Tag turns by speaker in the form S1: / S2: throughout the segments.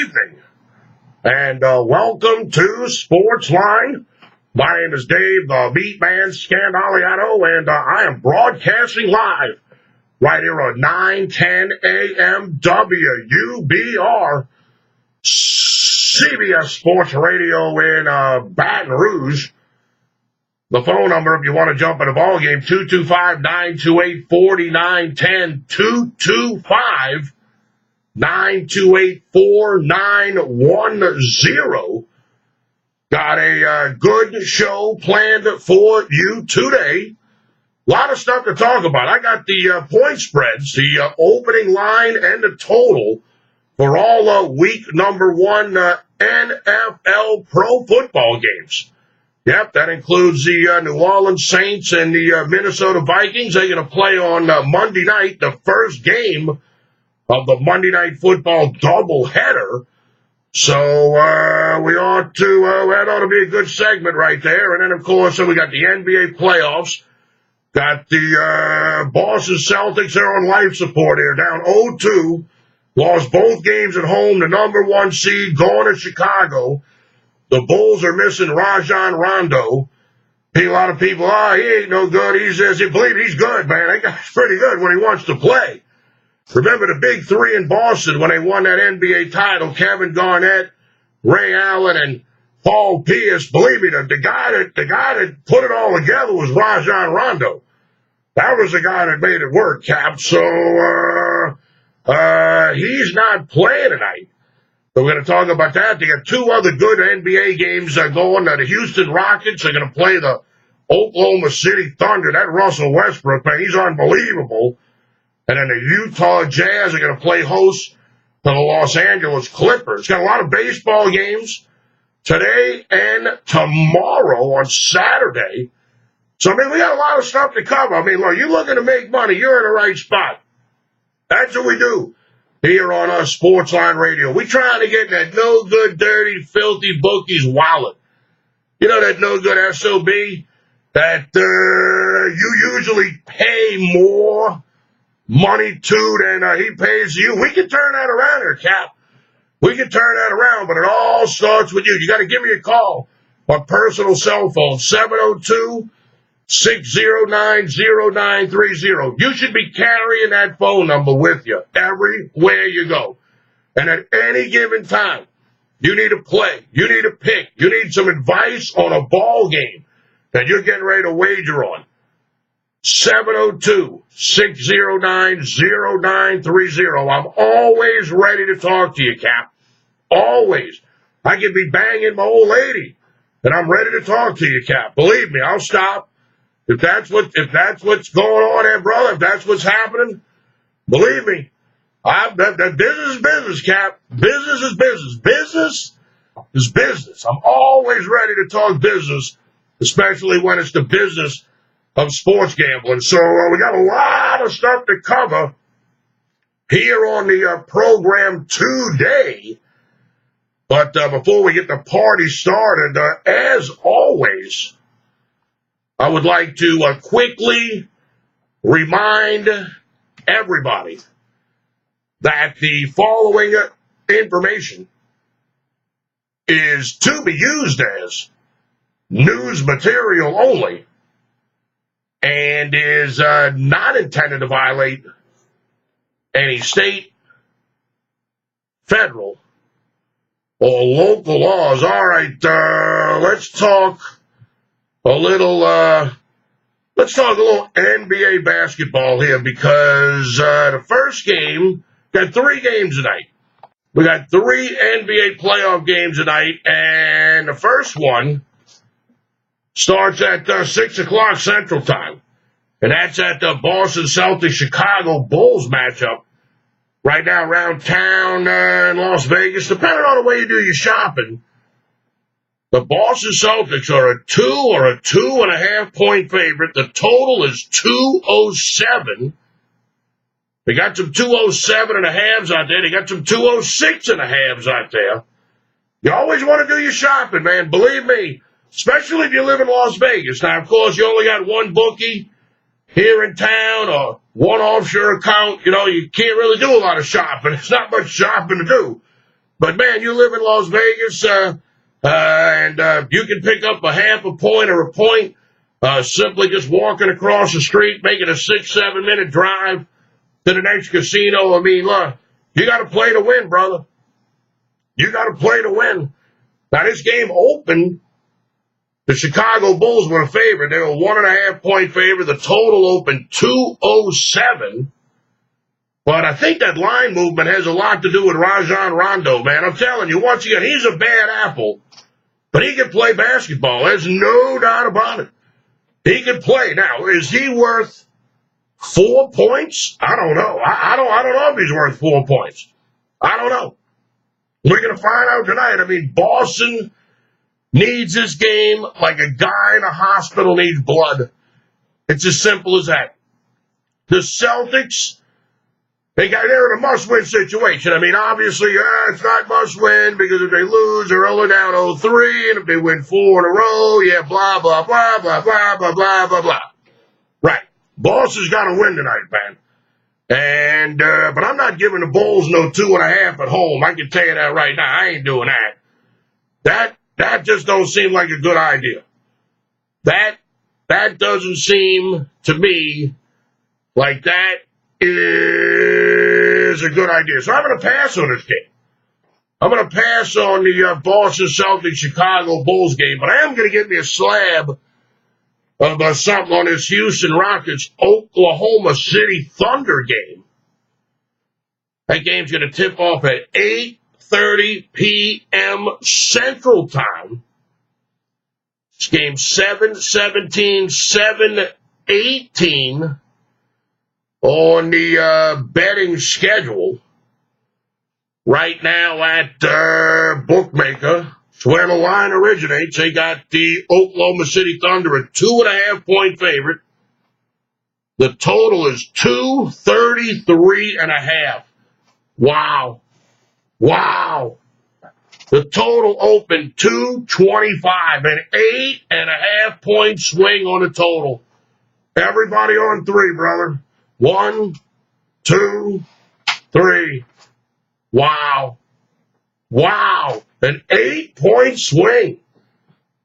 S1: evening, and welcome to Sportsline. My name is Dave, the MeatMan Scandaliato, and I am broadcasting live right here on 910 AM WUBR CBS Sports Radio in Baton Rouge. The phone number, if you want to jump in a ball game, 225-928-4910, 225-928-4910. Got a good show planned for you today. A lot of stuff to talk about. I got the point spreads, the opening line and the total for all week number one NFL pro football games. Yep, that includes the New Orleans Saints and the Minnesota Vikings. They're going to play on Monday night, the first game of the Monday Night Football doubleheader. So that ought to be a good segment right there. And then, of course, we got the NBA playoffs. Got the Boston Celtics. They're on life support here, down 0-2. Lost both games at home. The number one seed going to Chicago. The Bulls are missing Rajon Rondo. A lot of people, he ain't no good. He's believe he's good, man. That guy's pretty good when he wants to play. Remember the big three in Boston when they won that NBA title, Kevin Garnett, Ray Allen, and Paul Pierce. Believe me, the guy that put it all together was Rajon Rondo. That was the guy that made it work, Cap. So he's not playing tonight. So we're going to talk about that. They got two other good NBA games going. The Houston Rockets are going to play the Oklahoma City Thunder. That Russell Westbrook, man, he's unbelievable. And then the Utah Jazz are going to play host to the Los Angeles Clippers. Got a lot of baseball games today and tomorrow on Saturday. So, we got a lot of stuff to cover. Look, you're looking to make money. You're in the right spot. That's what we do here on our Sportsline Radio. We're trying to get in that no good, dirty, filthy bookie's wallet. You know that no good SOB that you usually pay more money to than he pays you. We can turn that around here, Cap. We can turn that around, but it all starts with you. You got to give me a call on personal cell phone, 702-609-0930. You should be carrying that phone number with you everywhere you go. And at any given time, you need to play, you need to pick, you need some advice on a ball game that you're getting ready to wager on. 702-609-0930. I'm always ready to talk to you, Cap. Always. I could be banging my old lady, and I'm ready to talk to you, Cap. Believe me, I'll stop. If that's what's going on there, brother, if that's what's happening, believe me, that business is business, Cap. Business is business. Business is business. I'm always ready to talk business, especially when it's the business of sports gambling. So we got a lot of stuff to cover here on the program today. But before we get the party started, as always, I would like to quickly remind everybody that the following information is to be used as news material only and is not intended to violate any state, federal, or local laws. All right, let's talk a little NBA basketball here because the first game, got three games tonight. We got three NBA playoff games tonight, and the first one starts at 6 o'clock Central Time, and that's at the Boston Celtics Chicago Bulls matchup right now around town in Las Vegas. Depending on the way you do your shopping, the Boston Celtics are a 2 or a 2.5 point favorite. The total is 207. They got some 207.5s out there. They got some 206.5s out there. You always want to do your shopping, man. Believe me, especially if you live in Las Vegas. Now, of course, you only got one bookie here in town or one offshore account. You know, you can't really do a lot of shopping. There's not much shopping to do. But, man, you live in Las Vegas, and you can pick up a half a point or a point simply just walking across the street, making a 6-7 minute drive to the next casino. I mean, look, you got to play to win, brother. You got to play to win. Now, this game opened. The Chicago Bulls were a favorite. They were 1.5 point favorite. The total opened 207. But I think that line movement has a lot to do with Rajon Rondo, man. I'm telling you, once again, he's a bad apple, but he can play basketball. There's no doubt about it. He can play. Now, is he worth 4 points? I don't know. I don't know if he's worth 4 points. I don't know. We're going to find out tonight. I mean, Boston needs this game like a guy in a hospital needs blood. It's as simple as that. The Celtics, they're in a must-win situation. I mean, obviously, it's not must-win because if they lose, they're only down 0-3, and if they win 4 in a row, yeah, blah, blah, blah, blah, blah, blah, blah, blah, blah. Right. Boston's got to win tonight, man. And, but I'm not giving the Bulls no 2.5 at home. I can tell you that right now. I ain't doing that. That just don't seem like a good idea. That doesn't seem to me like that is a good idea. So I'm going to pass on this game. I'm going to pass on the Boston Celtics Chicago Bulls game, but I am going to get me a slab of something on this Houston Rockets Oklahoma City Thunder game. That game's going to tip off at 8:30 p.m. Central Time. It's game 7-17, 7-18 on the betting schedule. Right now at Bookmaker, it's where the line originates. They got the Oklahoma City Thunder a 2.5 point favorite. The total is 233.5. Wow. Wow. The total opened 225, an 8.5 point swing on the total. Everybody on three, brother. 1, 2, 3. Wow. Wow. An 8 point swing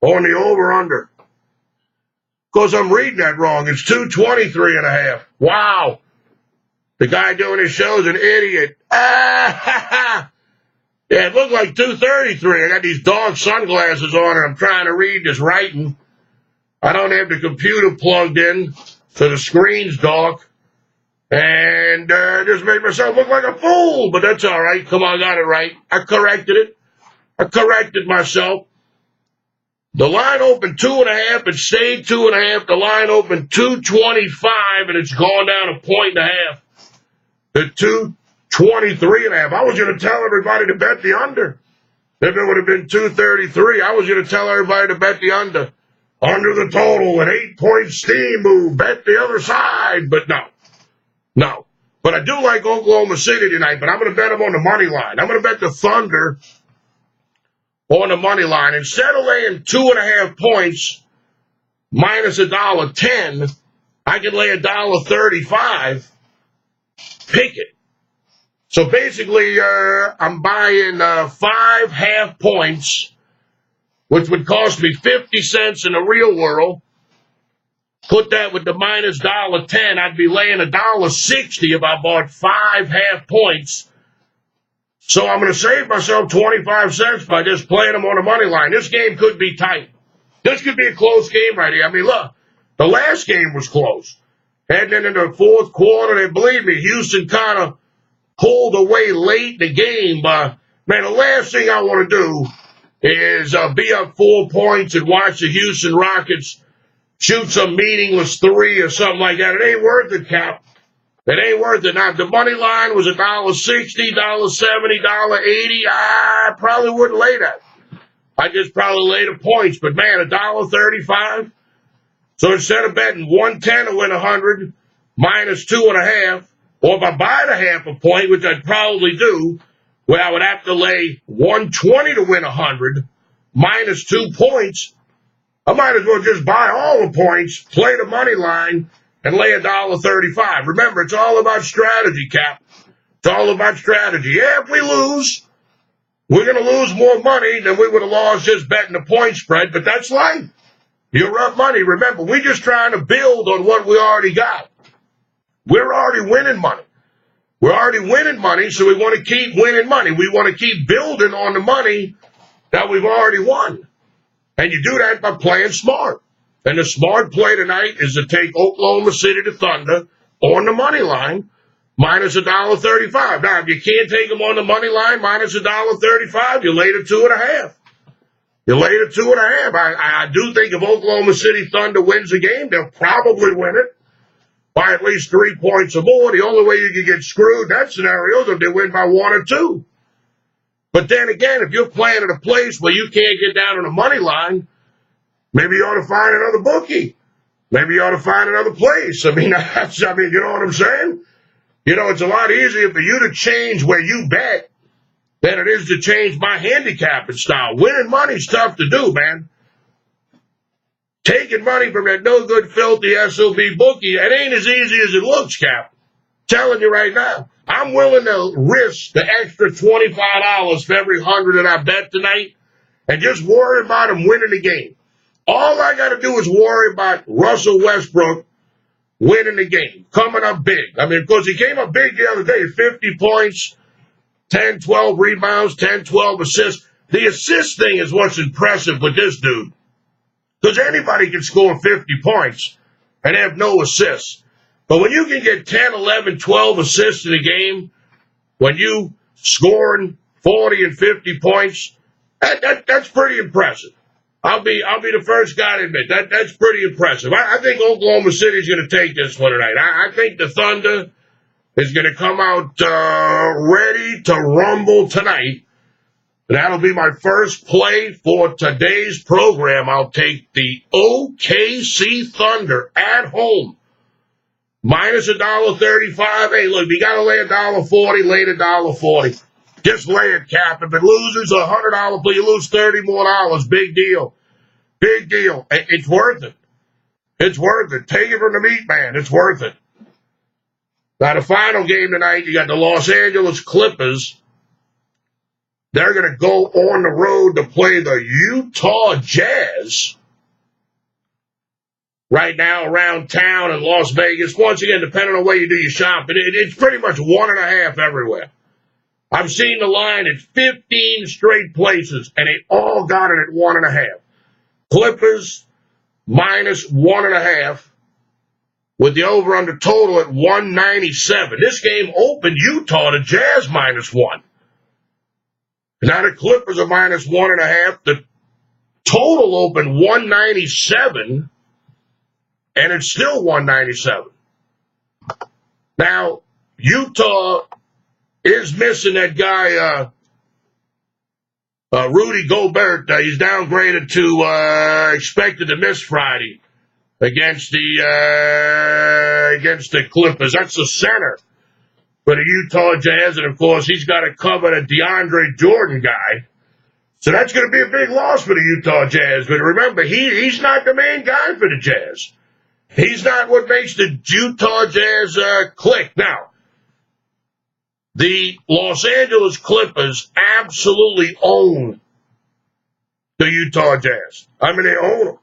S1: on the over-under. Because I'm reading that wrong. It's 223.5. Wow. The guy doing his show is an idiot. Yeah, it looked like 233. I got these dog sunglasses on and I'm trying to read this writing. I don't have the computer plugged in, so the screen's dark. And just made myself look like a fool, but that's all right. Come on, I got it right. I corrected it. I corrected myself. The line opened 2.5. It stayed 2.5. The line opened 225, and it's gone down 1.5 points to 223.5. I was going to tell everybody to bet the under. If it would have been 233, I was going to tell everybody to bet the under. Under the total, an 8 point steam move. Bet the other side, but no. No. But I do like Oklahoma City tonight, but I'm going to bet them on the money line. I'm going to bet the Thunder on the money line. Instead of laying 2.5 points minus $1.10, I can lay $1.35. Pick it. So basically, I'm buying 5 half points, which would cost me 50 cents in the real world. Put that with the minus $1.10, I'd be laying $1.60 if I bought 5 half points. So I'm going to save myself 25 cents by just playing them on the money line. This game could be tight. This could be a close game right here. I mean, look, the last game was close. Heading into the fourth quarter, and believe me, Houston kind of pulled away late in the game. But, man, the last thing I want to do is be up 4 points and watch the Houston Rockets shoot some meaningless 3 or something like that. It ain't worth it, Cap. It ain't worth it. Now, if the money line was $1.60, $1.70, $1.80, I probably wouldn't lay that. I just probably lay the points. But, man, $1.35. So instead of betting 110 to win 100, minus 2.5, or if I buy the half a point, which I'd probably do, where I would have to lay 120 to win 100, minus 2 points, I might as well just buy all the points, play the money line, and lay $1.35. Remember, it's all about strategy, Cap. It's all about strategy. Yeah, if we lose, we're going to lose more money than we would have lost just betting the point spread, but that's life. You're up money. Remember, we're just trying to build on what we already got. We're already winning money. We're already winning money, so we want to keep winning money. We want to keep building on the money that we've already won. And you do that by playing smart. And the smart play tonight is to take Oklahoma City to Thunder on the money line, minus $1.35. Now, if you can't take them on the money line, minus $1.35, you laid it 2.5. You laid it 2.5. I do think if Oklahoma City Thunder wins the game, they'll probably win it by at least 3 points or more. The only way you can get screwed in that scenario is if they win by 1 or 2. But then again, if you're playing at a place where you can't get down on the money line, maybe you ought to find another bookie. Maybe you ought to find another place. You know what I'm saying? You know, it's a lot easier for you to change where you bet than it is to change my handicapping style. Winning money's tough to do, man. Taking money from that no-good, filthy SOB bookie, it ain't as easy as it looks, Cap. Telling you right now. I'm willing to risk the extra $25 for every 100 that I bet tonight and just worry about him winning the game. All I got to do is worry about Russell Westbrook winning the game, coming up big. I mean, because he came up big the other day, 50 points, 10, 12 rebounds, 10, 12 assists. The assist thing is what's impressive with this dude. Because anybody can score 50 points and have no assists. But when you can get 10, 11, 12 assists in a game, when you scoring 40 and 50 points, that's pretty impressive. I'll be the first guy to admit that's pretty impressive. I think Oklahoma City's going to take this one tonight. I think the Thunder is going to come out ready to rumble tonight. That'll be my first play for today's program. I'll take the OKC Thunder at home. Minus $1.35. Hey, look, you got to lay $1.40, lay $1.40. Just lay it, Cap. If it loses $100, but you lose $30 more. Big deal. Big deal. It's worth it. It's worth it. Take it from the MeatMan. It's worth it. Now, the final game tonight, you got the Los Angeles Clippers. They're going to go on the road to play the Utah Jazz. Right now around town in Las Vegas. Once again, depending on where you do your shopping, it's pretty much 1.5 everywhere. I've seen the line at 15 straight places, and they all got it at 1.5. Clippers minus 1.5 with the over-under total at 197. This game opened Utah to Jazz minus 1. Now the Clippers are minus 1.5. The total opened 197, and it's still 197. Now, Utah is missing that guy, Rudy Gobert. He's downgraded to expected to miss Friday against the Clippers. That's the center for the Utah Jazz, and of course he's got to cover the DeAndre Jordan guy. So that's going to be a big loss for the Utah Jazz. But remember, he's not the main guy for the Jazz. He's not what makes the Utah Jazz click. Now, the Los Angeles Clippers absolutely own the Utah Jazz. I mean, they own them.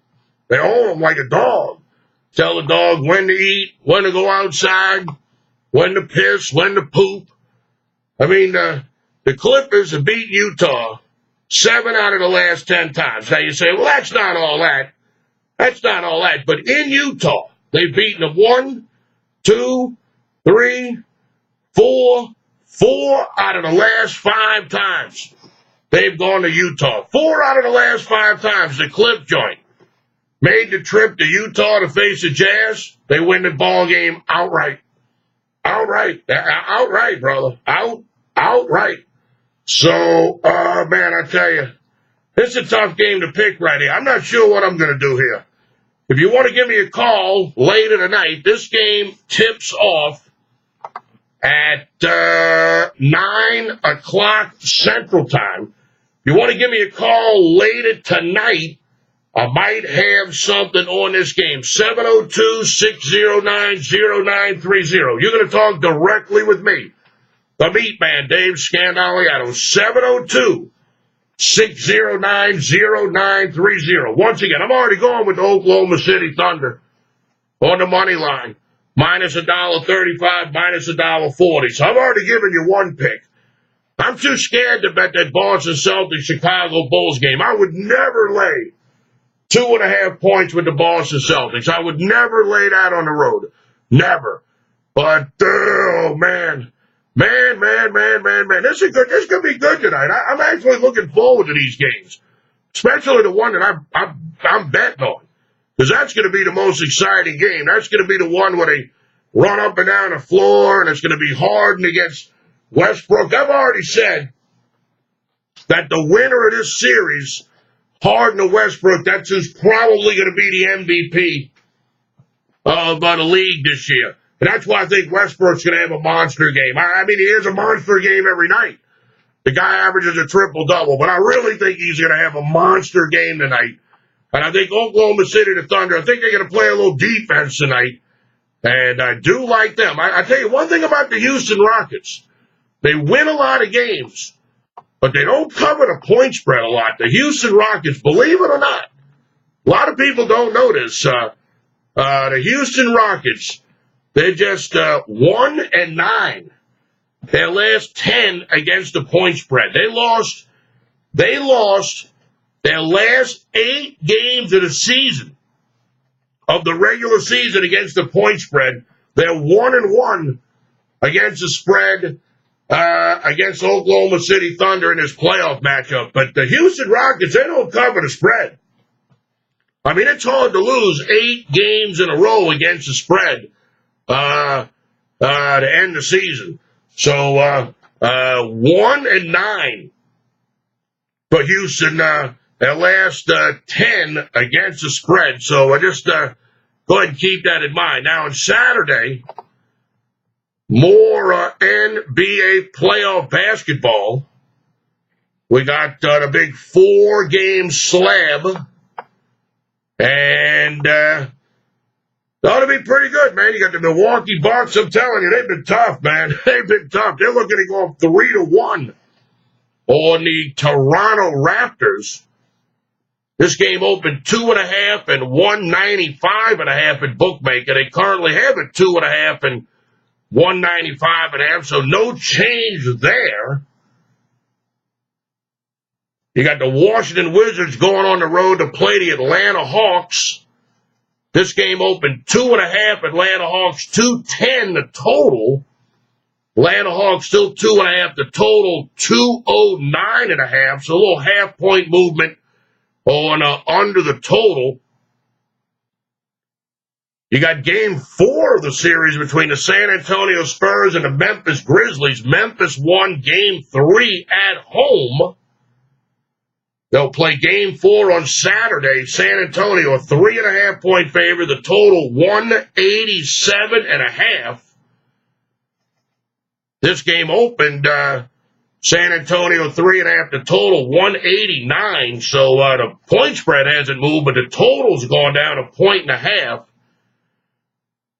S1: They own them like a dog. Tell the dog when to eat, when to go outside, when to piss, when to poop. I mean, the Clippers have beaten Utah 7 out of the last 10 times. Now you say, well, that's not all that. That's not all that. But in Utah, they've beaten them 1, 2, 3, 4 out of the last 5 times. They've gone to Utah. 4 out of the last 5 times. The Clip joint made the trip to Utah to face the Jazz. They win the ball game outright. Outright, brother. Outright. So, man, I tell you, it's a tough game to pick right here. I'm not sure what I'm going to do here. If you want to give me a call later tonight, this game tips off at 9 o'clock Central Time. If you want to give me a call later tonight, I might have something on this game. 702-609-0930. You're going to talk directly with me. The MeatMan, Dave Scandaliato. 6090930. Once again, I'm already going with the Oklahoma City Thunder on the money line. Minus $1.35, minus $1.40. So I've already given you one pick. I'm too scared to bet that Boston Celtics Chicago Bulls game. I would never lay 2.5 points with the Boston Celtics. I would never lay that on the road. Never. But, oh, man. Man. This is good. This is going to be good tonight. I'm actually looking forward to these games, especially the one that I'm betting on, because that's going to be the most exciting game. That's going to be the one where they run up and down the floor, and it's going to be Harden against Westbrook. I've already said that the winner of this series, Harden or Westbrook, that's who's probably going to be the MVP of the league this year. And that's why I think Westbrook's going to have a monster game. I mean, he has a monster game every night. The guy averages a triple-double, but I really think he's going to have a monster game tonight. And I think Oklahoma City, the Thunder, I think they're going to play a little defense tonight. And I do like them. I tell you one thing about the Houston Rockets. They win a lot of games, but they don't cover the point spread a lot. The Houston Rockets, believe it or not, a lot of people don't know this. The Houston Rockets, they're just 1-9. Their last 10 against the point spread. They lost their last 8 games of the season, of the regular season against the point spread. They're 1-1 against the spread against Oklahoma City Thunder in this playoff matchup. But the Houston Rockets, they don't cover the spread. I mean, it's hard to lose 8 games in a row against the spread to end the season. So 1-9 for Houston, their last 10 against the spread. So I just go ahead and keep that in mind. Now on Saturday, more NBA playoff basketball. We got the big 4-game slab, and that ought to be pretty good, man. You got the Milwaukee Bucks. I'm telling you, they've been tough, man. They've been tough. They're looking to go 3-1 on the Toronto Raptors. This game opened 2.5 and 195.5 at bookmaker. They currently have it 2.5 and 195.5, so no change there. You got the Washington Wizards going on the road to play the Atlanta Hawks. This game opened 2.5, Atlanta Hawks 210 the total. Atlanta Hawks still 2.5, the total 209.5, so a little half-point movement on under the total. You got game 4 of the series between the San Antonio Spurs and the Memphis Grizzlies. Memphis won game 3 at home. They'll play game 4 on Saturday. San Antonio, a 3.5-point favorite. The total 187.5. This game opened San Antonio 3.5. The total 189. So the point spread hasn't moved, but the total's gone down 1.5.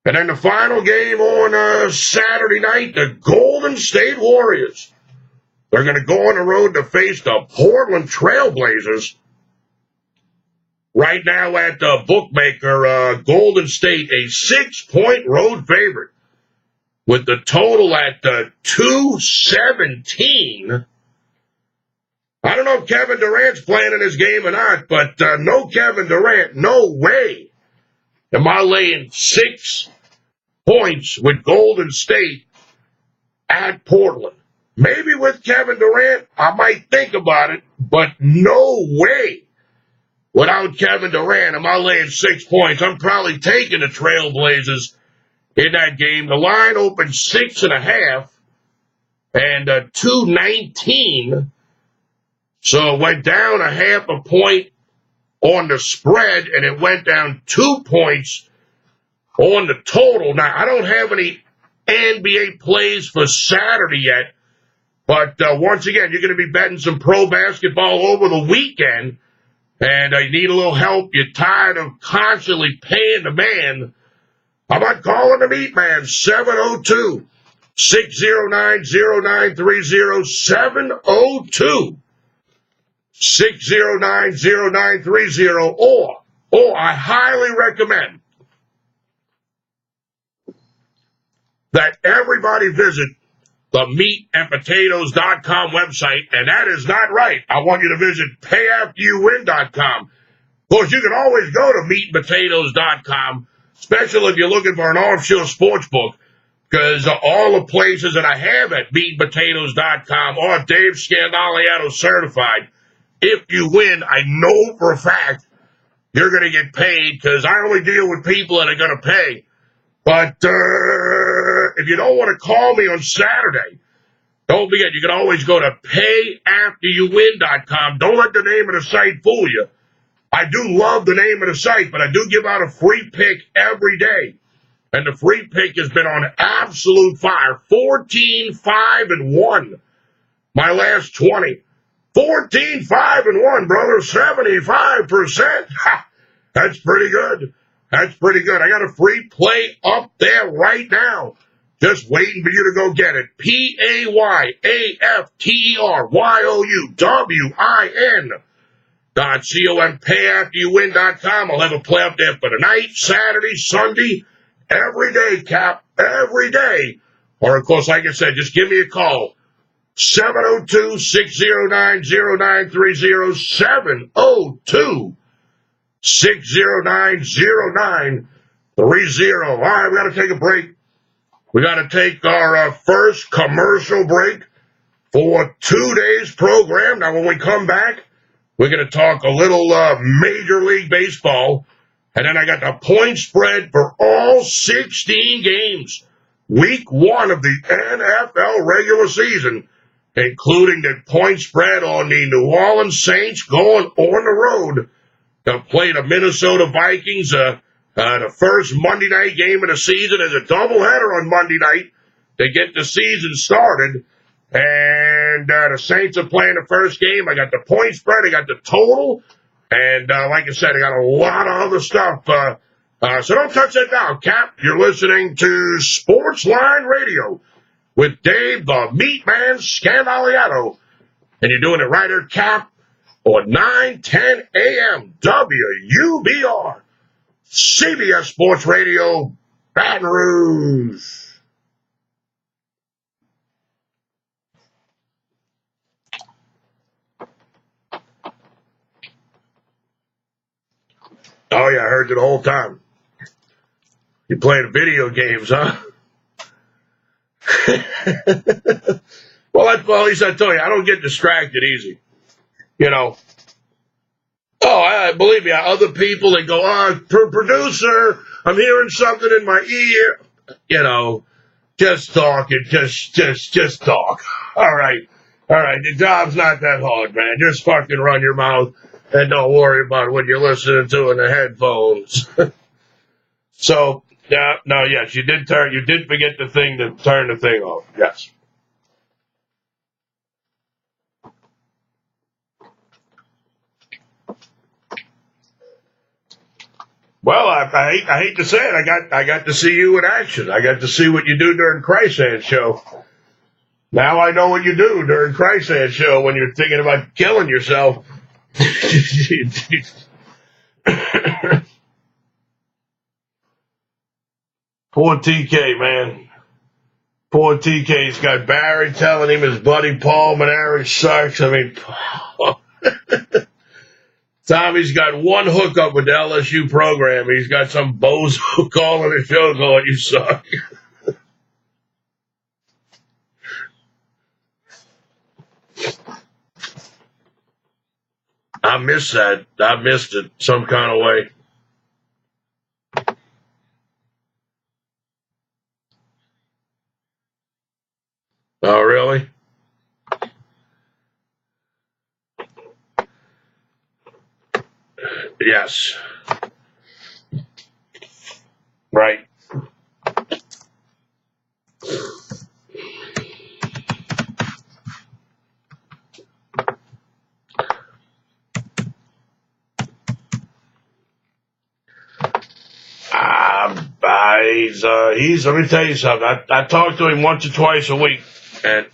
S1: And then the final game on Saturday night, the Golden State Warriors. They're going to go on the road to face the Portland Trailblazers. Right now at the bookmaker, Golden State, a 6-point road favorite with the total at 217. I don't know if Kevin Durant's playing in this game or not, but no Kevin Durant, no way am I laying 6 points with Golden State at Portland. Maybe with Kevin Durant, I might think about it, but no way without Kevin Durant am I laying 6 points. I'm probably taking the Trailblazers in that game. The line opened 6.5 and 219. So it went down 0.5 point on the spread, and it went down 2 points on the total. Now, I don't have any NBA plays for Saturday yet, but once again, you're going to be betting some pro basketball over the weekend, and you need a little help. You're tired of constantly paying the man. How about calling the MeatMan? 702-609-0930, 609-0930, or I highly recommend that everybody visit the meatandpotatoes.com website, and that is not right. I want you to visit payafteryouwin.com. Of course, you can always go to meatandpotatoes.com, especially if you're looking for an offshore sports book, because all the places that I have at meatandpotatoes.com are Dave Scandaliato certified. If you win, I know for a fact you're going to get paid, because I only deal with people that are going to pay. But if you don't want to call me on Saturday, don't forget, you can always go to payafteryouwin.com. Don't let the name of the site fool you. I do love the name of the site, but I do give out a free pick every day. And the free pick has been on absolute fire. 14-5-1. My last 20. 14-5-1, brother. 75%. Ha, that's pretty good. That's pretty good. I got a free play up there right now. Just waiting for you to go get it. PAYAFTERYOUWIN.com. payafteryouwin.com. I'll have a play up there for tonight, Saturday, Sunday, every day, Cap, every day. Or, of course, like I said, just give me a call. 702-609-0930, 702-609-0930. All right, we got to take a break. We got to take our first commercial break for today's program. Now, when we come back, we're going to talk a little Major League Baseball. And then I got the point spread for all 16 games. Week 1 of the NFL regular season, including the point spread on the New Orleans Saints going on the road to play the Minnesota Vikings. The first Monday night game of the season is a doubleheader on Monday night to get the season started. And the Saints are playing the first game. I got the point spread. I got the total. And like I said, I got a lot of other stuff. So don't touch that down, Cap. You're listening to Sportsline Radio with Dave, the MeatMan Scandaliato. And you're doing it right here, Cap, on 9:10 a.m. WUBR CBS Sports Radio, Baton Rouge. Oh, yeah, I heard you the whole time. You playing video games, huh? Well, at least I tell you, I don't get distracted easy. You know. Oh, believe me, other people, they go, producer, I'm hearing something in my ear. You know, just talking, just talk. All right. The job's not that hard, man. Just fucking run your mouth and don't worry about what you're listening to in the headphones. So, yes, you did forget the thing to turn the thing off. Yes. Well, I hate to say it. I got to see you in action. I got to see what you do during Christ's show. Now I know what you do during Christ's show when you're thinking about killing yourself. Poor TK, man. Poor TK's got Barry telling him his buddy pulmonary sucks. I mean, Tommy's got one hookup with the LSU program. He's got some bozo calling the show going, you suck. I miss that. I missed it some kind of way. Oh, really? Yes. Right. Let me tell you something. I talk to him once or twice a week, and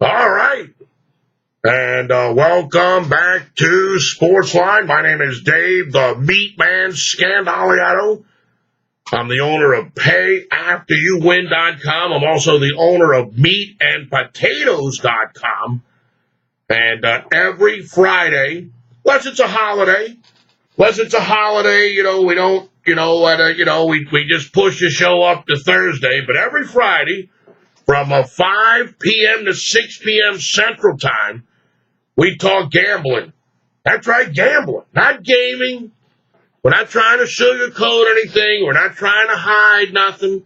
S1: All right. And welcome back to Sportsline. My name is Dave, the MeatMan Scandaliato. I'm the owner of PayAfterYouWin.com. I'm also the owner of MeatAndPotatoes.com. And every Friday, unless it's a holiday, we don't, we just push the show up to Thursday. But every Friday, from 5 p.m. to 6 p.m. Central Time, we talk gambling. That's right, gambling, not gaming. We're not trying to sugarcoat anything. We're not trying to hide nothing.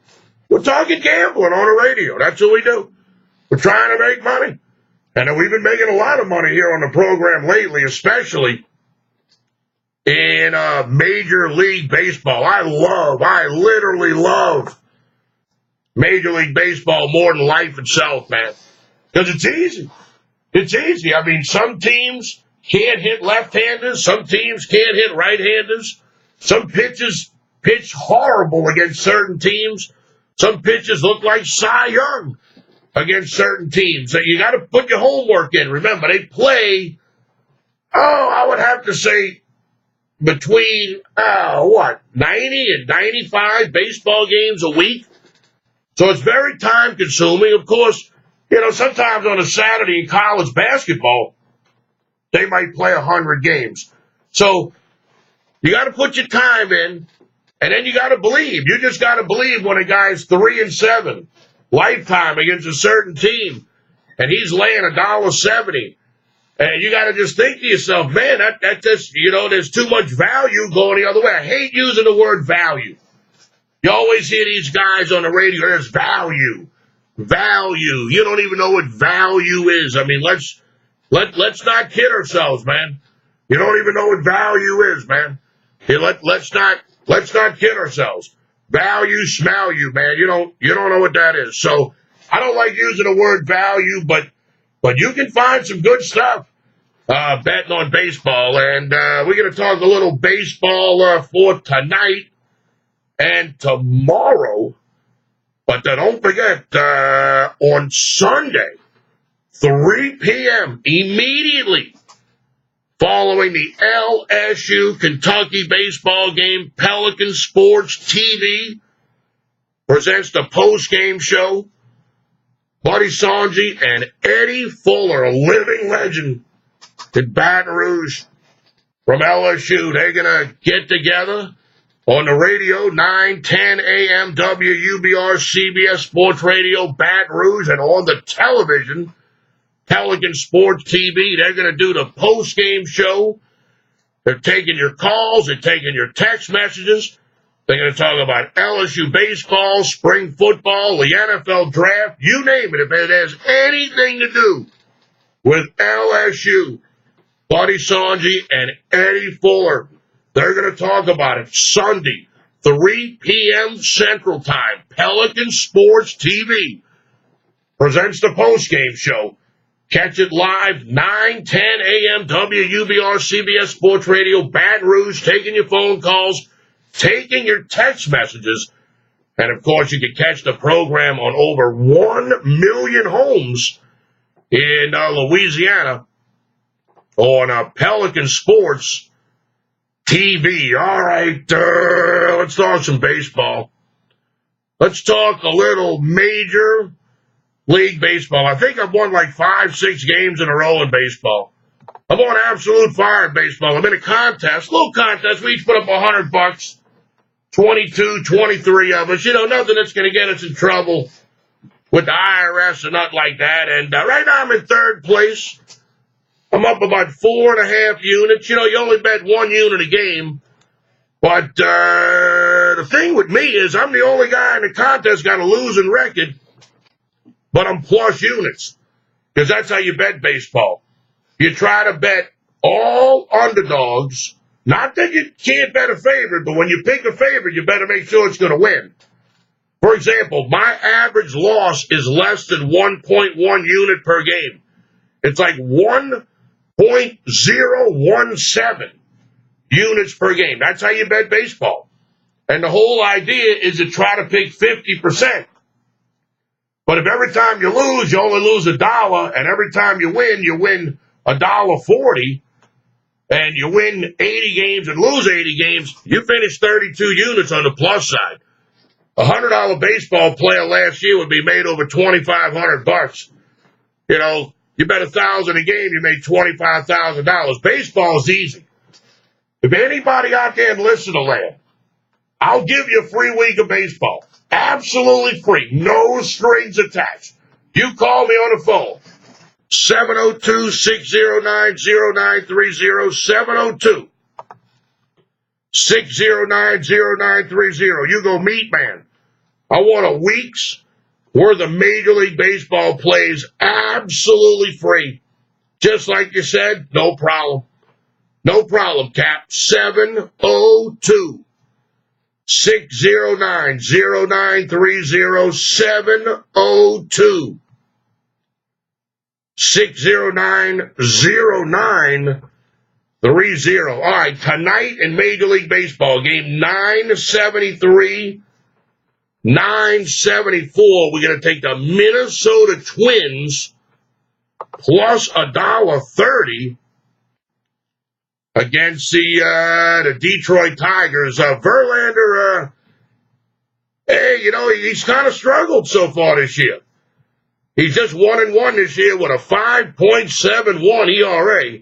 S1: We're talking gambling on the radio. That's what we do. We're trying to make money. And we've been making a lot of money here on the program lately, especially in Major League Baseball. I literally love Major League Baseball more than life itself, man. Because it's easy. It's easy. I mean, some teams can't hit left-handers. Some teams can't hit right-handers. Some pitches pitch horrible against certain teams. Some pitches look like Cy Young against certain teams. So you got to put your homework in. Remember, they play, I would have to say between, 90 and 95 baseball games a week. So it's very time-consuming. Of course, sometimes on a Saturday in college basketball, they might play 100 games. So you got to put your time in, and then you got to believe. You just got to believe when a guy's 3-7 lifetime against a certain team, and he's laying $1.70. And you got to just think to yourself, man, that just, there's too much value going the other way. I hate using the word value. You always hear these guys on the radio, there's value. Value. You don't even know what value is. I mean, let's not kid ourselves, man. You don't even know what value is, man. Let's not kid ourselves. Value, smell you, man. You don't know what that is. So I don't like using the word value, but you can find some good stuff betting on baseball. And we're going to talk a little baseball for tonight and tomorrow. But don't forget, on Sunday, 3 p.m., immediately following the LSU Kentucky baseball game, Pelican Sports TV presents the post-game show. Buddy Sanji and Eddie Fuller, a living legend in Baton Rouge from LSU. They're going to get together on the radio, 9:10 a.m. WUBR CBS Sports Radio, Baton Rouge, and on the television, Pelican Sports TV. They're going to do the post-game show. They're taking your calls. They're taking your text messages. They're going to talk about LSU baseball, spring football, the NFL draft, you name it. If it has anything to do with LSU, Buddy Sanji and Eddie Fuller, they're going to talk about it Sunday, 3 p.m. Central Time. Pelican Sports TV presents the postgame show. Catch it live, 9:10 a.m. WUBR CBS Sports Radio, Baton Rouge, taking your phone calls, taking your text messages. And, of course, you can catch the program on over 1 million homes in Louisiana on Pelican Sports TV. All right, let's talk some baseball. Let's talk a little Major League Baseball. I think I've won like 5-6 games in a row in baseball. I'm on absolute fire in baseball. I'm in a contest, little contest. We each put up $100. 22, 23 of us. Nothing that's going to get us in trouble with the IRS or nothing like that. And right now I'm in third place. I'm up about 4.5 units. You only bet 1 unit a game. But the thing with me is I'm the only guy in the contest got a losing record, but I'm plus units. Because that's how you bet baseball. You try to bet all underdogs. Not that you can't bet a favorite, but when you pick a favorite, you better make sure it's going to win. For example, my average loss is less than 1.1 unit per game. It's like 1.017 units per game. That's how you bet baseball. And the whole idea is to try to pick 50%. But if every time you lose, you only lose $1, and every time you win $1.40, and you win 80 games and lose 80 games, you finish 32 units on the plus side. A $100 baseball player last year would be made over $2,500. You know, you bet $1,000 a game, you made $25,000. Baseball is easy. If anybody out there listen to land, I'll give you a free week of baseball. Absolutely free. No strings attached. You call me on the phone. 702-609-0930. 702-609-0930. You go MeatMan. I want a week's worth of Major League Baseball plays absolutely free. Just like you said, no problem. No problem, Cap. 702-609-0930. 702-609-0930. All right, tonight in Major League Baseball, game 973, 974, we're going to take the Minnesota Twins plus $1.30 against the Detroit Tigers. Verlander, hey, you know, he's kind of struggled so far this year. He's just 1-1 this year with a 5.71 ERA.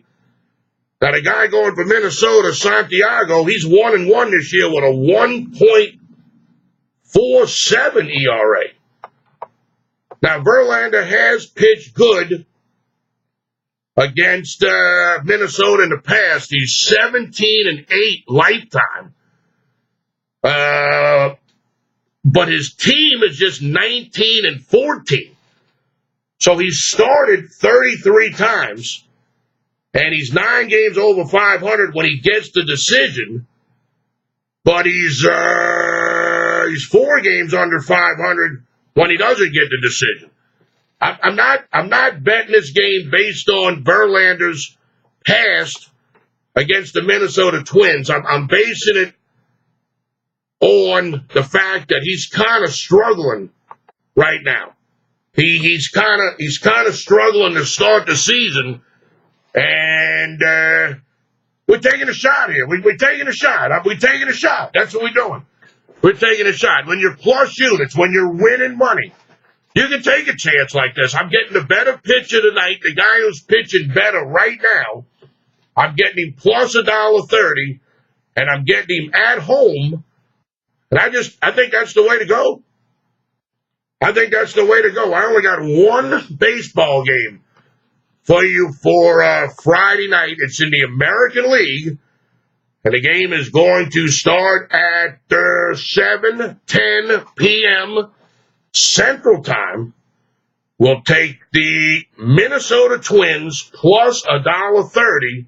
S1: Now, the guy going for Minnesota, Santiago, he's 1-1 this year with a 1.47 ERA. Now, Verlander has pitched good against Minnesota in the past. He's 17-8 lifetime. But his team is just 19-14. So he's started 33 times, and he's 9 games over 500 when he gets the decision. But he's 4 games under 500 when he doesn't get the decision. I'm not betting this game based on Verlander's past against the Minnesota Twins. I'm basing it on the fact that he's kind of struggling right now. He's kind of struggling to start the season, and we're taking a shot here. We're taking a shot. We're taking a shot. That's what we're doing. We're taking a shot. When you're plus units, when you're winning money, you can take a chance like this. I'm getting the better pitcher tonight, the guy who's pitching better right now. I'm getting him plus $1.30, and I'm getting him at home. And I think that's the way to go. I think that's the way to go. I only got one baseball game for you for Friday night. It's in the American League, and the game is going to start at 7:10 p.m. Central Time. We'll take the Minnesota Twins plus $1.30.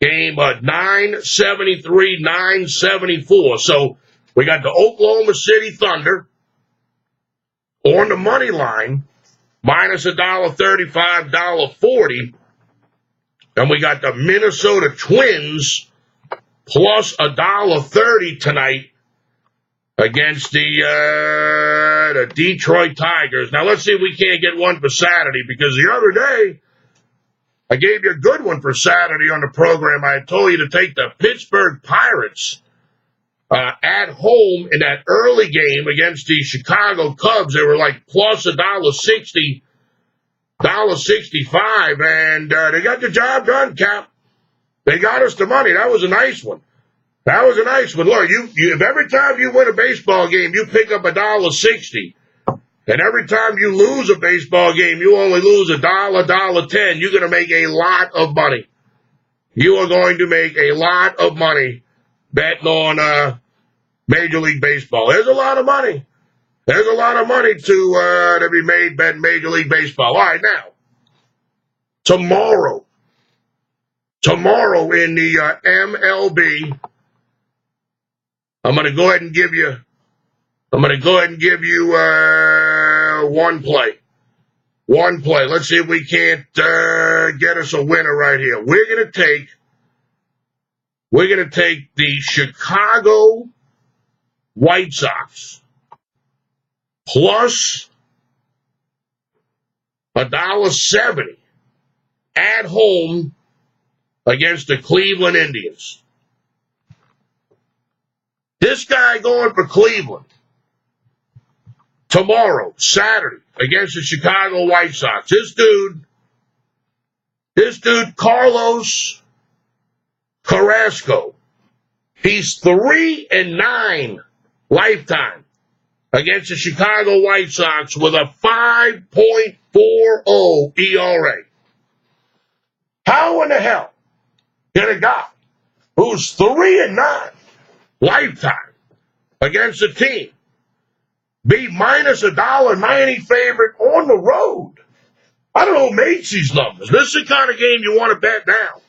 S1: Game at 973, 974. So we got the Oklahoma City Thunder on the money line, minus $1.35, $1.40. And we got the Minnesota Twins plus $1.30 tonight against the Detroit Tigers. Now, let's see if we can't get one for Saturday, because the other day, I gave you a good one for Saturday on the program. I told you to take the Pittsburgh Pirates at home in that early game against the Chicago Cubs. They were like plus $1.60, $1.65, and they got the job done, Cap. They got us the money. That was a nice one. That was a nice one. Look, if every time you win a baseball game, you pick up $1.60, and every time you lose a baseball game, you only lose $1, $1.10, you're going to make a lot of money. You are going to make a lot of money betting on Major League Baseball. There's a lot of money. There's a lot of money to be made betting Major League Baseball. All right, now, tomorrow in the MLB, I'm going to go ahead and give you one play. One play. Let's see if we can't get us a winner right here. We're going to take the Chicago White Sox plus $1.70 at home against the Cleveland Indians. This guy going for Cleveland tomorrow, Saturday, against the Chicago White Sox. This dude, Carlos Carrasco, he's 3-9 lifetime against the Chicago White Sox with a 5.40 ERA. How in the hell can a guy who's 3-9 lifetime against a team be minus $1.90 favorite on the road? I don't know who makes these numbers. This is the kind of game you want to bet now.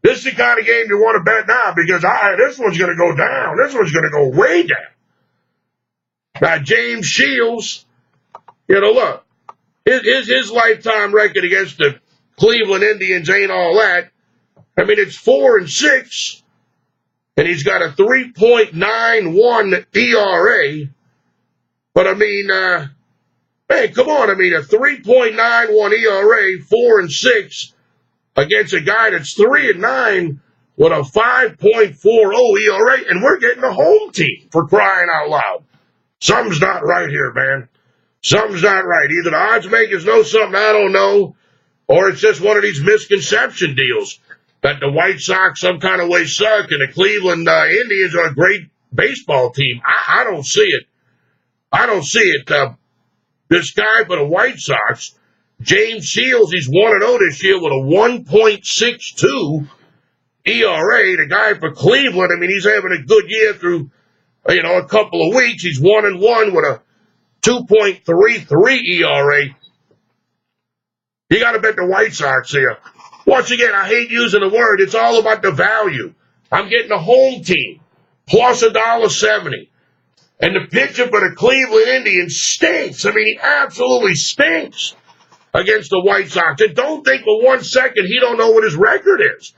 S1: This is the kind of game you want to bet now because this one's going to go down. This one's going to go way down. Now, James Shields, look, his lifetime record against the Cleveland Indians ain't all that. I mean, it's 4-6, and he's got a 3.91 ERA. But, I mean, man, come on. I mean, a 3.91 ERA, 4-6, against a guy that's 3-9 with a 5.40 ERA, and we're getting a home team, for crying out loud. Something's not right here, man. Something's not right. Either the odds makers know something I don't know, or it's just one of these misconception deals that the White Sox some kind of way suck and the Cleveland Indians are a great baseball team. I don't see it. I don't see it. This guy for the White Sox, James Shields, he's 1-0 this year with a 1.62 ERA. The guy for Cleveland, I mean, he's having a good year through, a couple of weeks. He's 1-1 with a 2.33 ERA. You got to bet the White Sox here. Once again, I hate using the word. It's all about the value. I'm getting a home team plus $1.70. And the pitcher for the Cleveland Indians stinks. I mean, he absolutely stinks against the White Sox. And don't think for 1 second he don't know what his record is.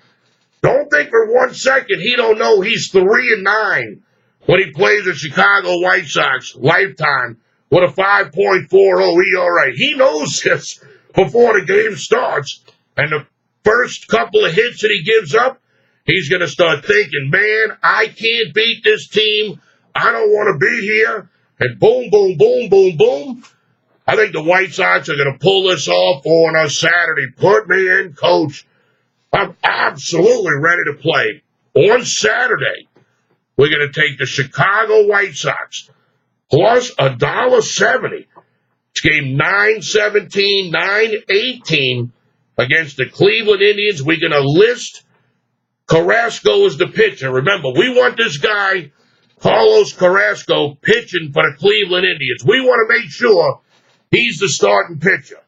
S1: Don't think for 1 second he don't know he's 3-9 when he plays the Chicago White Sox lifetime with a 5.40 ERA. He knows this before the game starts. And the first couple of hits that he gives up, he's going to start thinking, man, I can't beat this team. I don't want to be here. And boom, boom, boom, boom, boom. I think the White Sox are going to pull this off on us Saturday. Put me in, coach. I'm absolutely ready to play. On Saturday, we're going to take the Chicago White Sox plus $1.70. It's game 9-17, 9-18 against the Cleveland Indians. We're going to list Carrasco as the pitcher. Remember, we want this guy, Carlos Carrasco, pitching for the Cleveland Indians. We want to make sure he's the starting pitcher.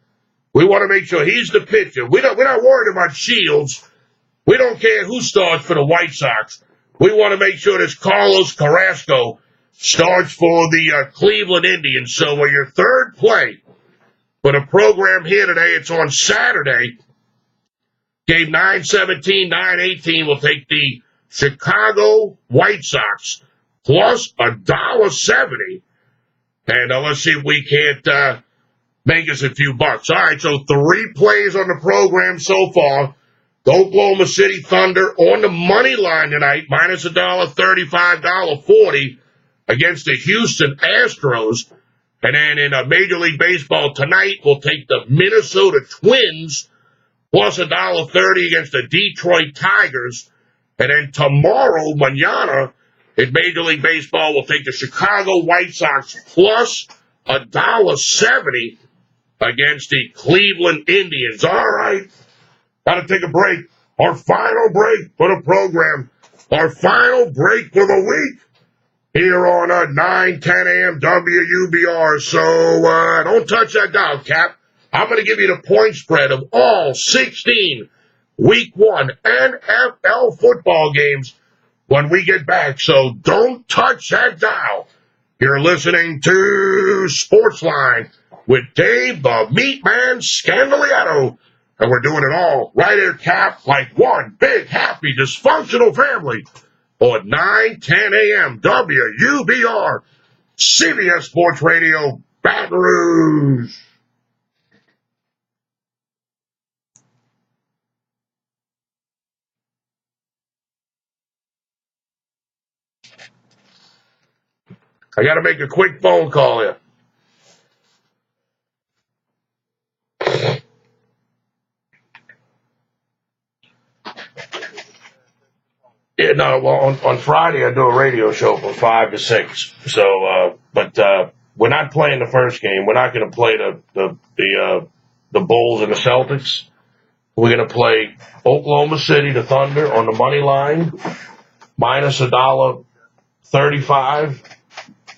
S1: We want to make sure he's the pitcher. We're not worried about Shields. We don't care who starts for the White Sox. We want to make sure this Carlos Carrasco starts for the Cleveland Indians. So your third play for the program here today, it's on Saturday. Game 9-17, 9-18 will take the Chicago White Sox plus $1.70. And let's see if we can't make us a few bucks. All right, so 3 plays on the program so far. The Oklahoma City Thunder on the money line tonight, minus $1.35, $1.40 against the Houston Astros. And then in Major League Baseball tonight, we'll take the Minnesota Twins plus $1.30 against the Detroit Tigers. And then tomorrow, mañana, in Major League Baseball, we'll take the Chicago White Sox plus $1.70 against the Cleveland Indians. All right. Got to take a break. Our final break for the program. Our final break for the week here on 9:10 a.m. WUBR. So don't touch that dial, Cap. I'm going to give you the point spread of all 16 Week 1 NFL football games when we get back. So don't touch that dial. You're listening to Sportsline with Dave the MeatMan Scandaliato. And we're doing it all right here, Cap, like one big, happy, dysfunctional family on 9:10 a.m. WUBR CBS Sports Radio, Baton Rouge. I got to make a quick phone call here. Yeah, no, well, on Friday I do a radio show from 5 to 6. So, but we're not playing the first game. We're not going to play the Bulls and the Celtics. We're going to play Oklahoma City, the Thunder, on the money line, minus $1.35.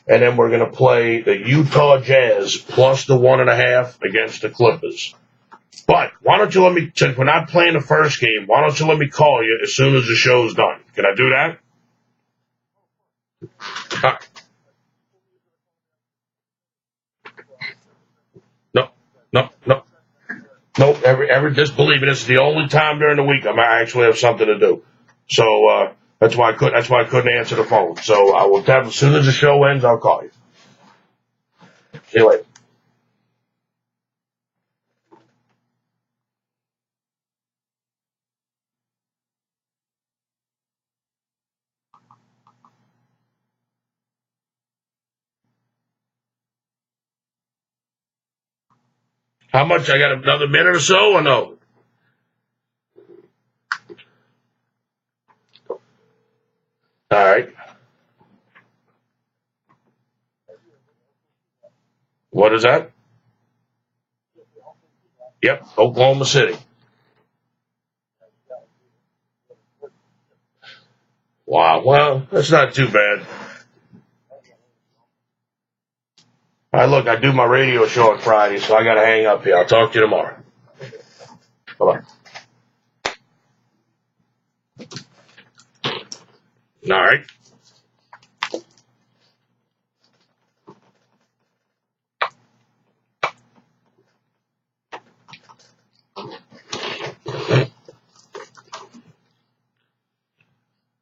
S1: And then we're going to play the Utah Jazz plus the 1.5 against the Clippers. But why don't you let me, since we're not playing the first game, why don't you let me call you as soon as the show's done? Can I do that? No. Nope. Just believe me, this is the only time during the week I actually have something to do. So that's why I couldn't answer the phone. So I will have, as soon as the show ends, I'll call you. See you later. How much? I got another minute or so, or no? All right. What is that? Yep, Oklahoma City. Wow. Well, that's not too bad. All right, look, I do my radio show on Friday, so I got to hang up here. I'll talk to you tomorrow. Bye-bye. All right.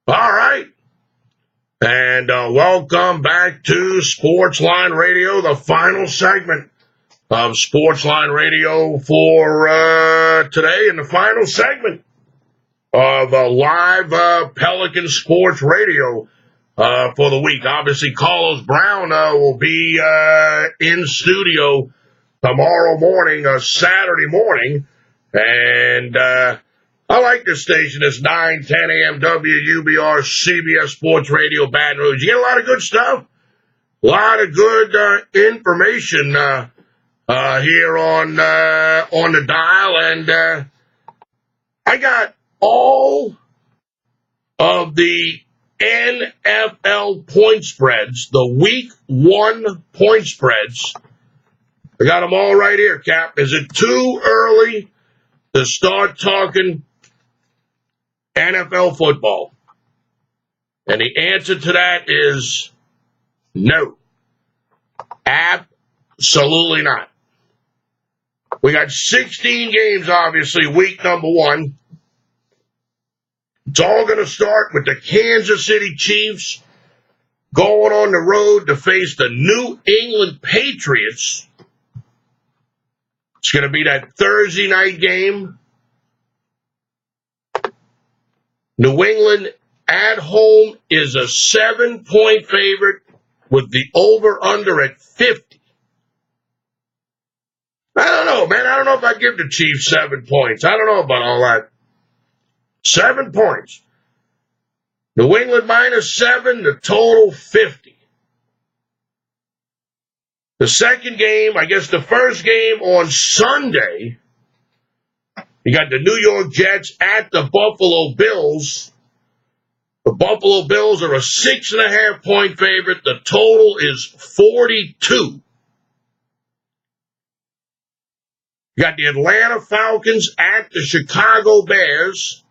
S1: All right. And welcome back to Sportsline Radio, the final segment of Sportsline Radio for today, and the final segment of live Pelican Sports Radio for the week. Obviously, Carlos Brown will be in studio tomorrow morning, Saturday morning, and I like this station. It's 9:10 a.m. WUBR CBS Sports Radio, Baton Rouge. You get a lot of good stuff, a lot of good information here on the dial, and I got all of the NFL point spreads, the Week 1 point spreads. I got them all right here, Cap. Is it too early to start talking NFL football? And the answer to that is no. Absolutely not. We got 16 games, obviously, week number 1. It's all going to start with the Kansas City Chiefs going on the road to face the New England Patriots. It's going to be that Thursday night game. New England at home is a 7-point favorite with the over-under at 50. I don't know, man. I don't know if I'd give the Chiefs 7 points. I don't know about all that. 7 points. New England minus 7, the total 50. The second game, I guess the first game on Sunday, you got the New York Jets at the Buffalo Bills. The Buffalo Bills are a 6.5-point favorite. The total is 42. You got the Atlanta Falcons at the Chicago Bears.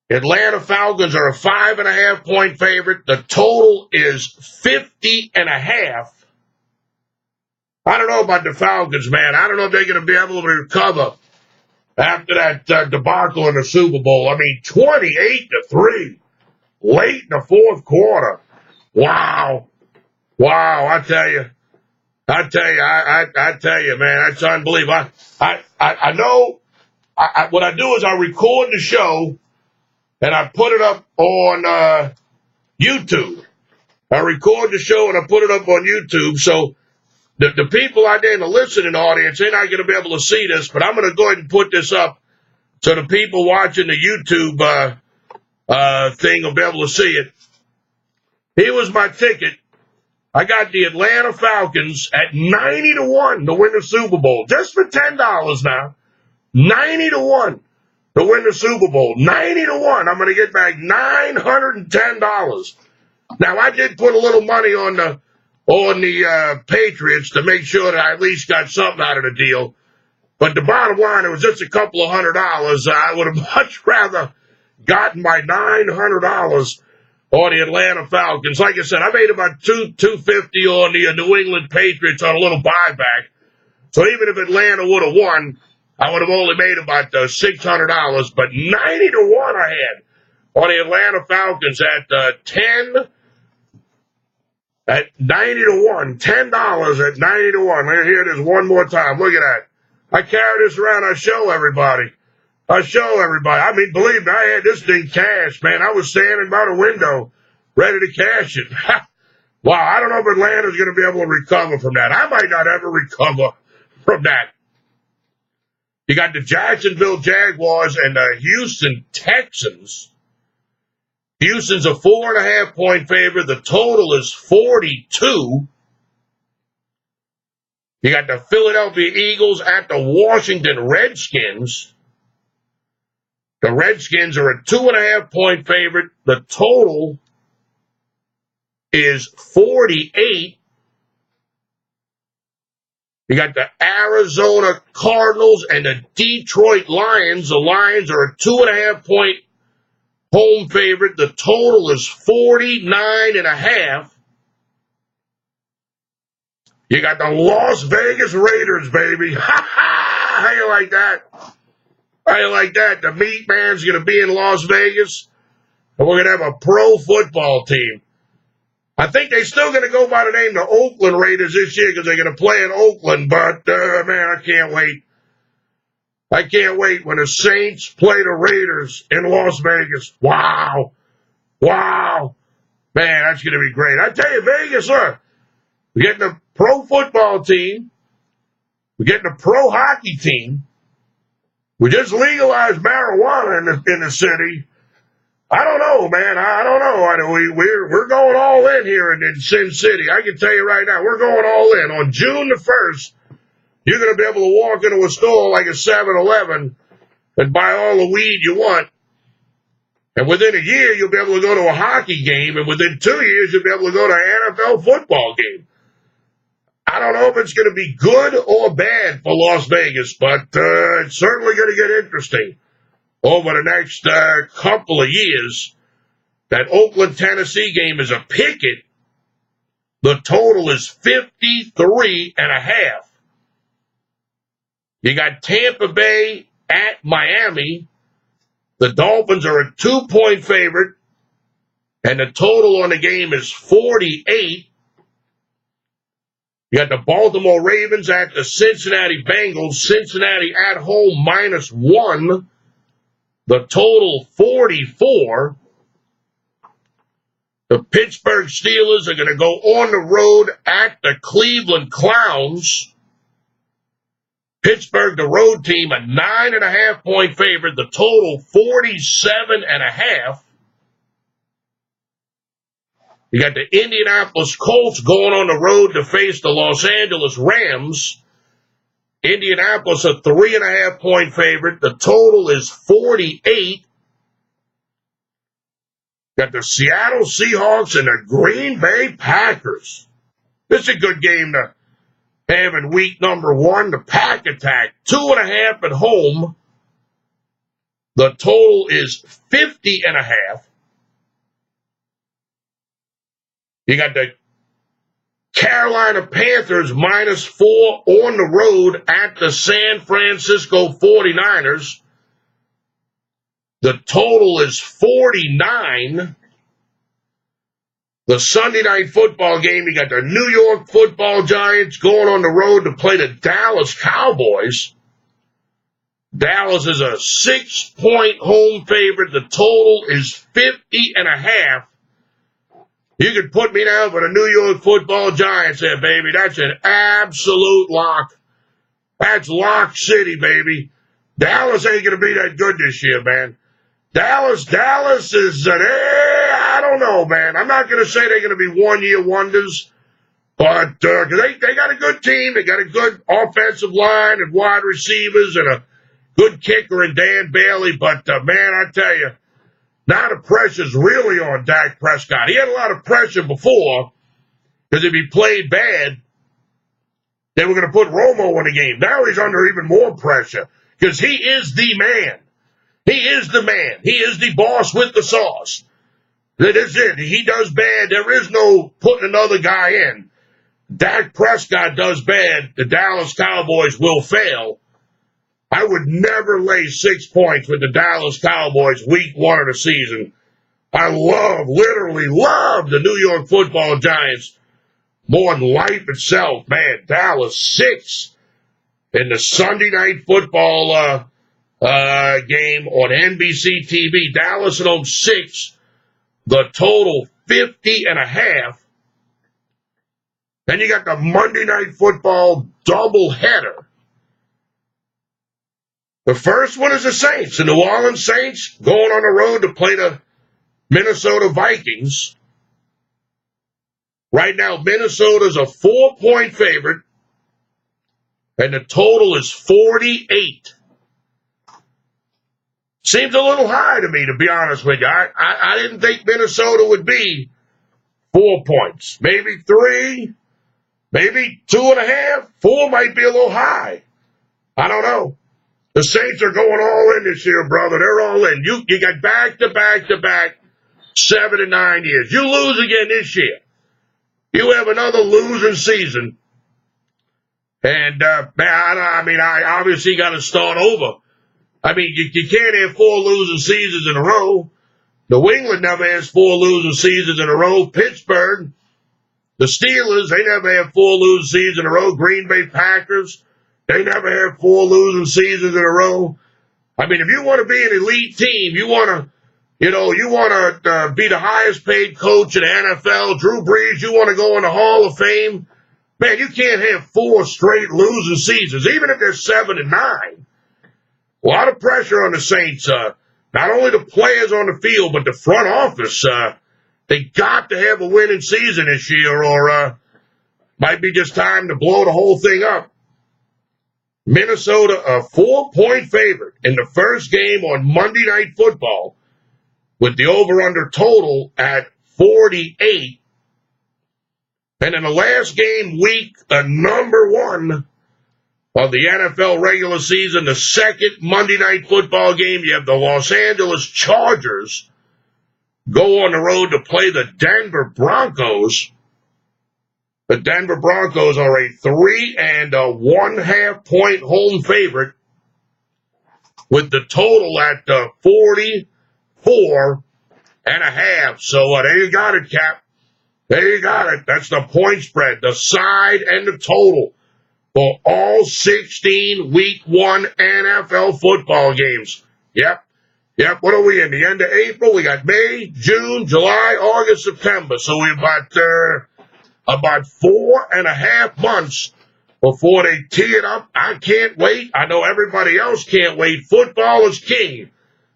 S1: Atlanta Falcons are a 5.5-point favorite. The total is 50.5. I don't know about the Falcons, man. I don't know if they're going to be able to recover after that debacle in the Super Bowl. I mean, 28-3 late in the fourth quarter. Wow. I tell you, man, that's unbelievable. I know. What I do is I record the show and I put it up on YouTube. I record the show and I put it up on YouTube. So the people out there in the listening audience, they're not going to be able to see this, but I'm going to go ahead and put this up so the people watching the YouTube thing will be able to see it. Here was my ticket. I got the Atlanta Falcons at 90-1 to win the Super Bowl. Just for $10 now. 90-1 to win the Super Bowl. 90-1. I'm going to get back $910. Now, I did put a little money on the Patriots to make sure that I at least got something out of the deal. But the bottom line, it was just a couple of $100. I would have much rather gotten my $900 on the Atlanta Falcons. Like I said, I made about $250 on the New England Patriots on a little buyback. So even if Atlanta would have won, I would have only made about $600. But 90-1 I had on the Atlanta Falcons at 90-1. $10 at 90-1. Let me hear this one more time. Look at that. I carry this around. I show everybody. I mean, believe me, I had this thing cashed, man. I was standing by the window ready to cash it. Wow, I don't know if Atlanta's going to be able to recover from that. I might not ever recover from that. You got the Jacksonville Jaguars and the Houston Texans. Houston's a 4.5-point favorite. The total is 42. You got the Philadelphia Eagles at the Washington Redskins. The Redskins are a 2.5-point favorite. The total is 48. You got the Arizona Cardinals and the Detroit Lions. The Lions are a 2.5-point home favorite. The total is 49.5. You got the Las Vegas Raiders, baby. How you like that? How you like that? The MeatMan's going to be in Las Vegas, and we're going to have a pro football team. I think they're still going to go by the name the Oakland Raiders this year because they're going to play in Oakland, but, man, I can't wait. I can't wait when the Saints play the Raiders in Las Vegas. Wow. Man, that's going to be great. I tell you, Vegas, sir, we're getting a pro football team. We're getting a pro hockey team. We just legalized marijuana in the city. I don't know, man. I don't know. We're going all in here in Sin City. I can tell you right now, we're going all in. On June the 1st, you're going to be able to walk into a store like a 7-Eleven and buy all the weed you want. And within a year, you'll be able to go to a hockey game. And within 2 years, you'll be able to go to an NFL football game. I don't know if it's going to be good or bad for Las Vegas, but it's certainly going to get interesting over the next couple of years. That Oakland, Tennessee game is a picket. The total is 53.5. You got Tampa Bay at Miami. The Dolphins are a 2-point favorite, and the total on the game is 48. You got the Baltimore Ravens at the Cincinnati Bengals. Cincinnati at home -1. The total 44. The Pittsburgh Steelers are going to go on the road at the Cleveland Clowns. Pittsburgh, the road team, a 9.5-point favorite. The total 47.5. You got the Indianapolis Colts going on the road to face the Los Angeles Rams. Indianapolis, a 3.5-point favorite. The total is 48. Got the Seattle Seahawks and the Green Bay Packers. This is a good game to have in week number 1. The Pack Attack, 2.5 at home. The total is 50.5. You got the Carolina Panthers -4 on the road at the San Francisco 49ers. The total is 49. The Sunday night football game, you got the New York Football Giants going on the road to play the Dallas Cowboys. Dallas is a 6-point home favorite. The total is 50.5. You could put me down for the New York Football Giants there, baby. That's an absolute lock. That's lock city, baby. Dallas ain't going to be that good this year, man. Dallas is, I don't know, man. I'm not going to say they're going to be one-year wonders, but they got a good team. They got a good offensive line and wide receivers and a good kicker in Dan Bailey. But, man, I tell you, now the pressure's really on Dak Prescott. He had a lot of pressure before because if he played bad, they were going to put Romo in the game. Now he's under even more pressure because he is the man. He is the man. He is the boss with the sauce. That is it. He does bad. There is no putting another guy in. Dak Prescott does bad. The Dallas Cowboys will fail. I would never lay 6 points with the Dallas Cowboys week 1 of the season. I literally love the New York Football Giants more than life itself. Man, Dallas 6 in the Sunday Night Football game on NBC TV. Dallas at home 6. The total 50.5. Then you got the Monday Night Football doubleheader. The first one is the Saints. The New Orleans Saints going on the road to play the Minnesota Vikings. Right now, Minnesota's a 4-point favorite, and the total is 48. Seems a little high to me, to be honest with you. I didn't think Minnesota would be 4 points. Maybe 3, maybe 2.5. 4 might be a little high. I don't know. The Saints are going all in this year, brother. They're all in. You got back 7 and 9 years. You lose again this year. You have another losing season. And, I obviously got to start over. I mean, you can't have 4 losing seasons in a row. New England never has 4 losing seasons in a row. Pittsburgh, the Steelers, they never have 4 losing seasons in a row. Green Bay Packers, they never have 4 losing seasons in a row. I mean, if you want to be an elite team, you want to be the highest paid coach in the NFL, Drew Brees, you want to go in the Hall of Fame, man, you can't have 4 straight losing seasons, even if they're 7 and 9. A lot of pressure on the Saints. Not only the players on the field, but the front office. They got to have a winning season this year, or might be just time to blow the whole thing up. Minnesota, a 4-point favorite in the first game on Monday Night Football, with the over-under total at 48. And in the last game, week number 1 of the NFL regular season, the second Monday Night Football game, you have the Los Angeles Chargers go on the road to play the Denver Broncos. The Denver Broncos are a 3.5 point home favorite with the total at 44.5. So there you got it, Cap. There you got it. That's the point spread, the side, and the total for all 16 Week 1 NFL football games. Yep. What are we in? The end of April? We got May, June, July, August, September. So we've got about 4.5 months before they tee it up. I can't wait. I know everybody else can't wait. Football is king.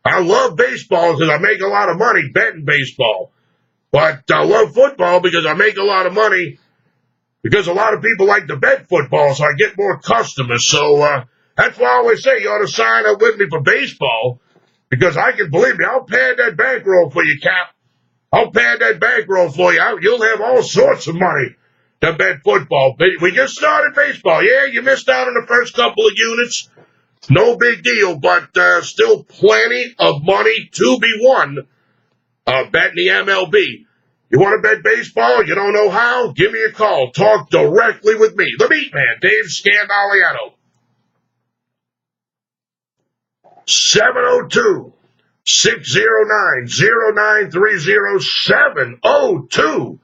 S1: I love baseball because I make a lot of money betting baseball. But I love football because I make a lot of money because a lot of people like to bet football, so I get more customers. So that's why I always say you ought to sign up with me for baseball because I can, believe me, I'll pad that bankroll for you, Cap. I'll pad that bankroll for you. You'll have all sorts of money to bet football. We just started baseball. Yeah, you missed out on the first couple of units. No big deal, but still plenty of money to be won betting the MLB. You want to bet baseball? You don't know how? Give me a call. Talk directly with me. The MeatMan, Dave Scandaliato. 702-609-0930.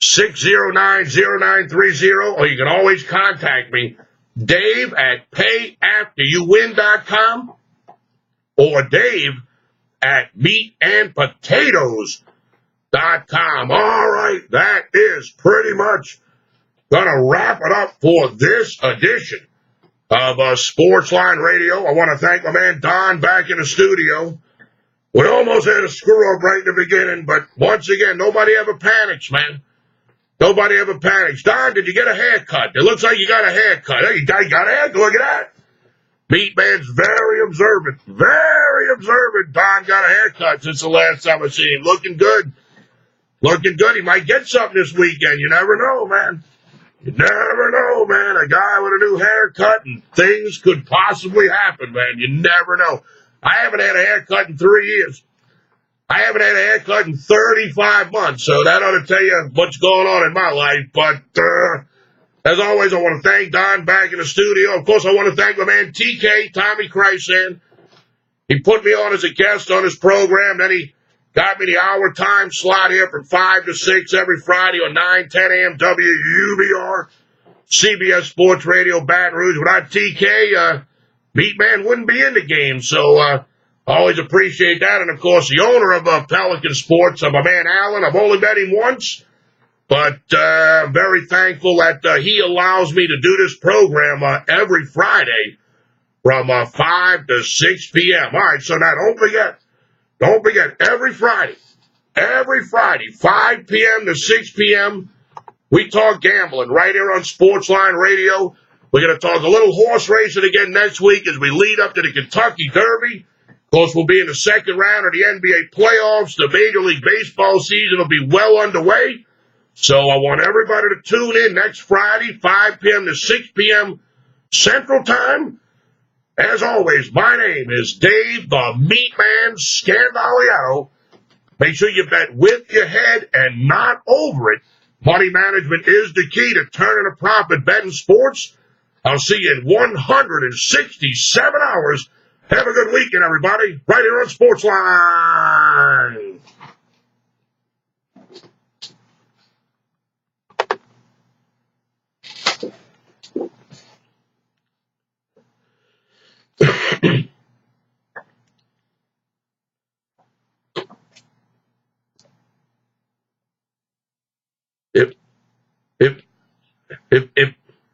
S1: 702-609-0930. Or you can always contact me, Dave at payafteryouwin.com or Dave at meatandpotatoes.com. All right, that is pretty much going to wrap it up for this edition of Sportsline Radio. I want to thank my man Don back in the studio. We almost had a screw up right in the beginning, but once again, nobody ever panics, man. Nobody ever panics. Don, did you get a haircut? It looks like you got a haircut. Hey, you got a haircut? Look at that. MeatMan's very observant. Very observant. Don got a haircut since the last time I seen him. Looking good. Looking good. He might get something this weekend. You never know, man. You never know, man. A guy with a new haircut and things could possibly happen, man. You never know. I haven't had a haircut in 3 years. I haven't had a haircut in 35 months, so that ought to tell you what's going on in my life. But as always, I want to thank Don back in the studio. Of course, I want to thank my man TK, Tommy Chrysan. He put me on as a guest on his program. Then he got me the hour time slot here from 5 to 6 every Friday on 9, 10 a.m. WUBR CBS Sports Radio, Baton Rouge. Without TK, MeatMan wouldn't be in the game. So I always appreciate that. And, of course, the owner of Pelican Sports, my man Alan. I've only met him once, but I'm very thankful that he allows me to do this program every Friday from 5 to 6 p.m. All right, so now don't forget, every Friday, 5 p.m. to 6 p.m., we talk gambling right here on Sportsline Radio. We're going to talk a little horse racing again next week as we lead up to the Kentucky Derby. Of course, we'll be in the second round of the NBA playoffs. The Major League Baseball season will be well underway. So I want everybody to tune in next Friday, 5 p.m. to 6 p.m. Central Time. As always, my name is Dave the MeatMan Scandaliato. Make sure you bet with your head and not over it. Money management is the key to turning a profit betting sports. I'll see you in 167 hours. Have a good weekend, everybody. Right here on Sportsline.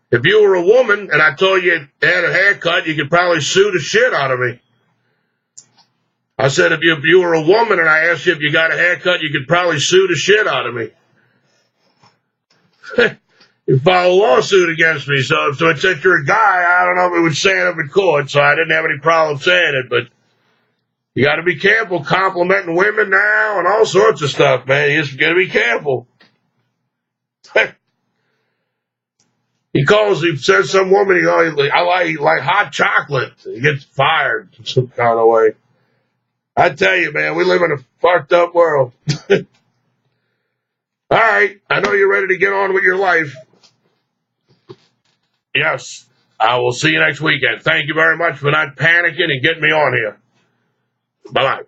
S1: If you were a woman and I told you you had a haircut, you could probably sue the shit out of me. I said if you were a woman and I asked you if you got a haircut, you could probably sue the shit out of me. You file a lawsuit against me. So since you're a guy, I don't know if it would stand up in court, so I didn't have any problem saying it. But you got to be careful complimenting women now and all sorts of stuff, man. You just got to be careful. He says some woman, I like hot chocolate. He gets fired in some kind of way. I tell you, man, we live in a fucked up world. All right, I know you're ready to get on with your life. Yes, I will see you next weekend. Thank you very much for not panicking and getting me on here. Bye-bye.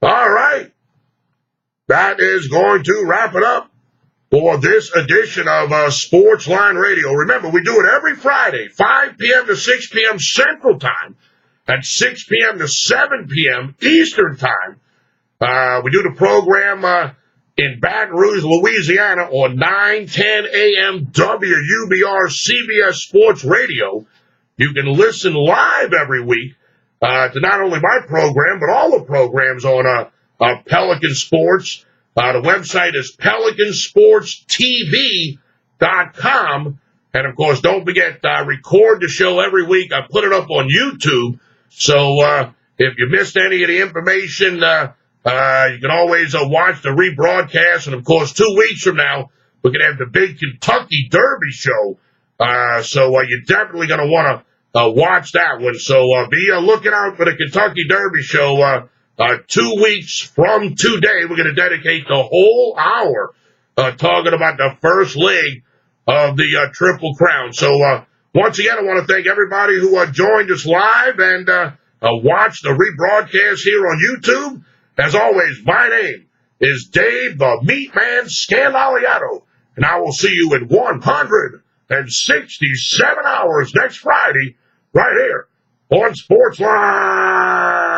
S1: All right, that is going to wrap it up for this edition of Sportsline Radio. Remember, we do it every Friday, 5 p.m. to 6 p.m. Central Time, and 6 p.m. to 7 p.m. Eastern Time. We do the program in Baton Rouge, Louisiana, on 9:10 a.m. WUBR CBS Sports Radio. You can listen live every week to not only my program, but all the programs on Pelican Sports. The website is PelicanSportsTV.com. And, of course, don't forget, I record the show every week. I put it up on YouTube. So if you missed any of the information, you can always watch the rebroadcast. And, of course, 2 weeks from now, we're going to have the big Kentucky Derby show. So you're definitely going to want to watch that one. So be looking out for the Kentucky Derby show. 2 weeks from today, we're going to dedicate the whole hour talking about the first leg of the Triple Crown. So once again, I want to thank everybody who joined us live and watched the rebroadcast here on YouTube. As always, my name is Dave the MeatMan Scandaliato, and I will see you in 167 hours next Friday right here on Sportsline.